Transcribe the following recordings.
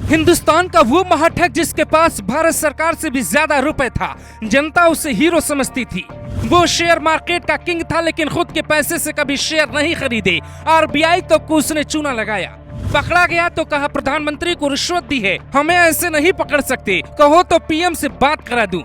हिंदुस्तान का वो महाठग जिसके पास भारत सरकार से भी ज्यादा रुपए था, जनता उसे हीरो समझती थी। वो शेयर मार्केट का किंग था, लेकिन खुद के पैसे से कभी शेयर नहीं खरीदे। आरबीआई तो उसने चूना लगाया। पकड़ा गया तो कहा प्रधानमंत्री को रिश्वत दी है, हमें ऐसे नहीं पकड़ सकते, कहो तो पीएम से बात करा दूं।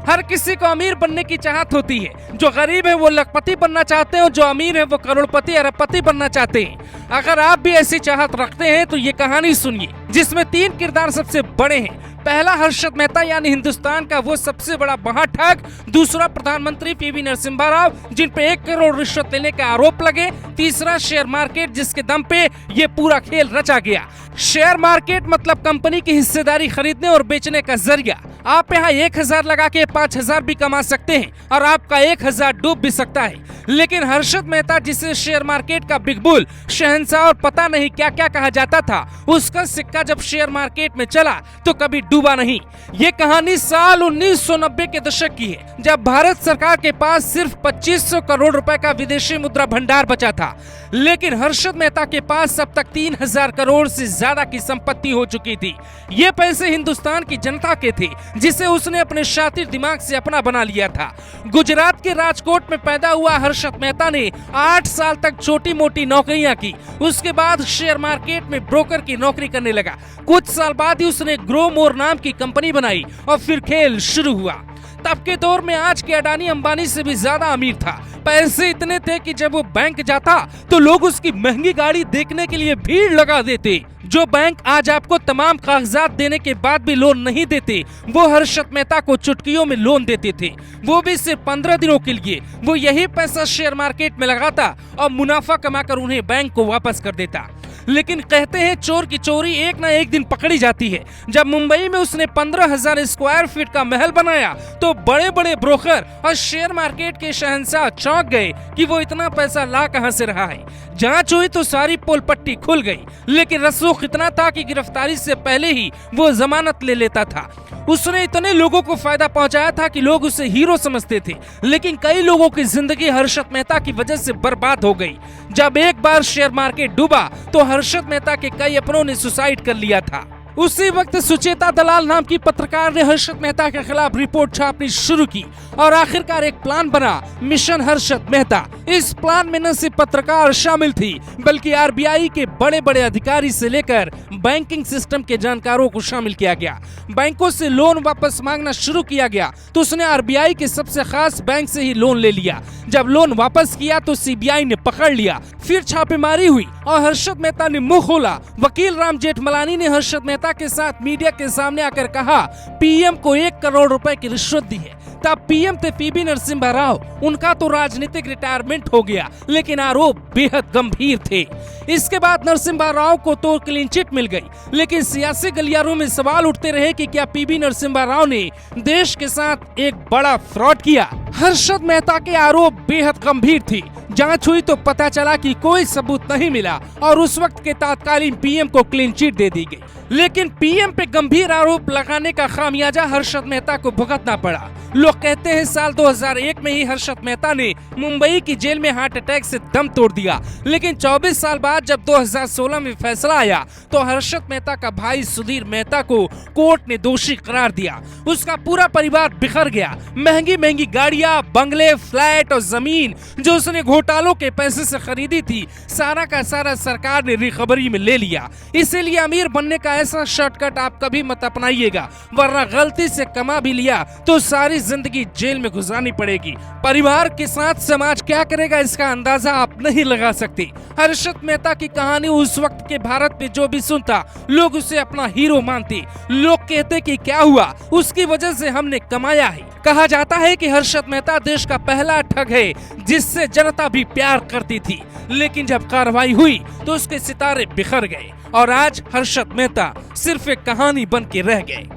हर किसी को अमीर बनने की चाहत होती है। जो गरीब है वो लखपति बनना चाहते हैं, जो अमीर है वो करोड़पति अरबपति बनना चाहते हैं। अगर आप भी ऐसी चाहत रखते हैं तो ये कहानी सुनिए, जिसमें 3 किरदार सबसे बड़े हैं। पहला हर्षद मेहता यानी हिंदुस्तान का वो सबसे बड़ा महाठग। दूसरा प्रधानमंत्री पीवी नरसिम्हा राव, जिन पे 1 करोड़ रिश्वत लेने का आरोप लगे। तीसरा शेयर मार्केट, जिसके दम पे ये पूरा खेल रचा गया। शेयर मार्केट मतलब कंपनी की हिस्सेदारी खरीदने और बेचने का जरिया। आप यहाँ 1000 लगा के 5000 भी कमा सकते हैं और आपका 1000 डूब भी सकता है। लेकिन हर्षद मेहता, जिसे शेयर मार्केट का बिग बुल, शहंशाह और पता नहीं क्या क्या कहा जाता था, उसका सिक्का जब शेयर मार्केट में चला तो कभी डूबा नहीं। ये कहानी साल 1990 के दशक की है, जब भारत सरकार के पास सिर्फ 2500 करोड़ रुपए का विदेशी मुद्रा भंडार बचा था। लेकिन हर्षद मेहता के पास अब तक 3000 करोड़ से ज्यादा की संपत्ति हो चुकी थी। ये पैसे हिंदुस्तान की जनता के थे, जिसे उसने अपने शातिर दिमाग से अपना बना लिया था। गुजरात के राजकोट में पैदा हुआ हर्षद मेहता ने 8 साल तक छोटी मोटी नौकरियां की। उसके बाद शेयर मार्केट में ब्रोकर की नौकरी करने लगा। कुछ साल बाद ही उसने ग्रो मोर नाम की कंपनी बनाई और फिर खेल शुरू हुआ। तब के दौर में आज के अडानी अंबानी से भी ज्यादा अमीर था। पैसे इतने थे कि जब वो बैंक जाता तो लोग उसकी महंगी गाड़ी देखने के लिए भीड़ लगा देते। जो बैंक आज आपको तमाम कागजात देने के बाद भी लोन नहीं देते, वो हर्षद मेहता को चुटकियों में लोन देते थे, वो भी सिर्फ 15 दिनों के लिए। वो यही पैसा शेयर मार्केट में लगाता और मुनाफा कमाकर उन्हें बैंक को वापस कर देता। लेकिन कहते हैं चोर की चोरी एक ना एक दिन पकड़ी जाती है। जब मुंबई में उसने 15,000 स्क्वायर फीट का महल बनाया तो बड़े बड़े ब्रोकर और शेयर मार्केट के शहंशाह चौंक गए कि वो इतना पैसा ला कहां से रहा है। जांच हुई तो सारी पोल पट्टी खुल गई। लेकिन रसूख इतना था कि गिरफ्तारी से पहले ही वो जमानत ले लेता था। उसने इतने लोगों को फायदा पहुंचाया था कि लोग उसे हीरो समझते थे। लेकिन कई लोगों की जिंदगी हर्षद मेहता की वजह से बर्बाद हो गई। जब एक बार शेयर मार्केट डूबा तो हर्षद मेहता के कई अपनों ने सुसाइड कर लिया था। उसी वक्त सुचेता दलाल नाम की पत्रकार ने हर्षद मेहता के खिलाफ रिपोर्ट छापनी शुरू की और आखिरकार एक प्लान बना, मिशन हर्षद मेहता। इस प्लान में न सिर्फ पत्रकार शामिल थी, बल्कि आरबीआई के बड़े बड़े अधिकारी से लेकर बैंकिंग सिस्टम के जानकारों को शामिल किया गया। बैंकों से लोन वापस मांगना शुरू किया गया तो उसने आरबीआई के सबसे खास बैंक से ही लोन ले लिया। जब लोन वापस किया तो सीबीआई ने पकड़ लिया। फिर छापेमारी हुई और हर्षद मेहता ने मुंह खोला। वकील राम जेठमलानी ने हर्षद मेहता के साथ मीडिया के सामने आकर कहा, पीएम को 1 करोड़ रुपए की रिश्वत दी है। तब पीएम थे पीवी नरसिम्हा राव। उनका तो राजनीतिक रिटायरमेंट हो गया, लेकिन आरोप बेहद गंभीर थे। इसके बाद नरसिम्हा राव को तो क्लीन चिट मिल गई, लेकिन सियासी गलियारों में सवाल उठते रहे कि क्या पीवी नरसिम्हा राव ने देश के साथ एक बड़ा फ्रॉड किया। हर्षद मेहता के आरोप बेहद गंभीर थी। जांच हुई तो पता चला कि कोई सबूत नहीं मिला और उस वक्त के तत्कालीन पीएम को क्लीन चिट दे दी गई। लेकिन पीएम पे गंभीर आरोप लगाने का खामियाजा हर्षद मेहता को भुगतना पड़ा। लोग कहते हैं साल 2001 में ही हर्षद मेहता ने मुंबई की जेल में हार्ट अटैक से दम तोड़ दिया। लेकिन 24 साल बाद जब 2016 में फैसला आया तो हर्षद मेहता का भाई सुधीर मेहता को कोर्ट ने दोषी करार दिया। उसका पूरा परिवार बिखर गया। महंगी महंगी गाड़ियां, बंगले, फ्लैट और जमीन जो उसने घोटालों के पैसे से खरीदी थी, सारा का सारा सरकार ने रिकवरी में ले लिया। इसीलिए अमीर बनने का ऐसा शॉर्टकट आप कभी मत अपनाइएगा, वरना गलती से कमा भी लिया तो सारी जिंदगी जेल में गुजारनी पड़ेगी। परिवार के साथ समाज क्या करेगा इसका अंदाजा आप नहीं लगा सकते। हर्षद मेहता की कहानी उस वक्त के भारत में जो भी सुनता, लोग उसे अपना हीरो मानते। लोग कहते कि क्या हुआ, उसकी वजह से हमने कमाया है। कहा जाता है कि हर्षद मेहता देश का पहला ठग है जिससे जनता भी प्यार करती थी। लेकिन जब कार्रवाई हुई तो उसके सितारे बिखर गए और आज हर्षद मेहता सिर्फ एक कहानी बन के रह गए।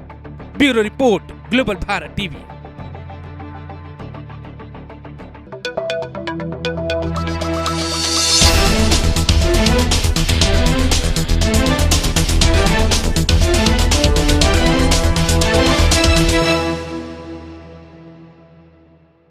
Bureau report, global Bharat TV.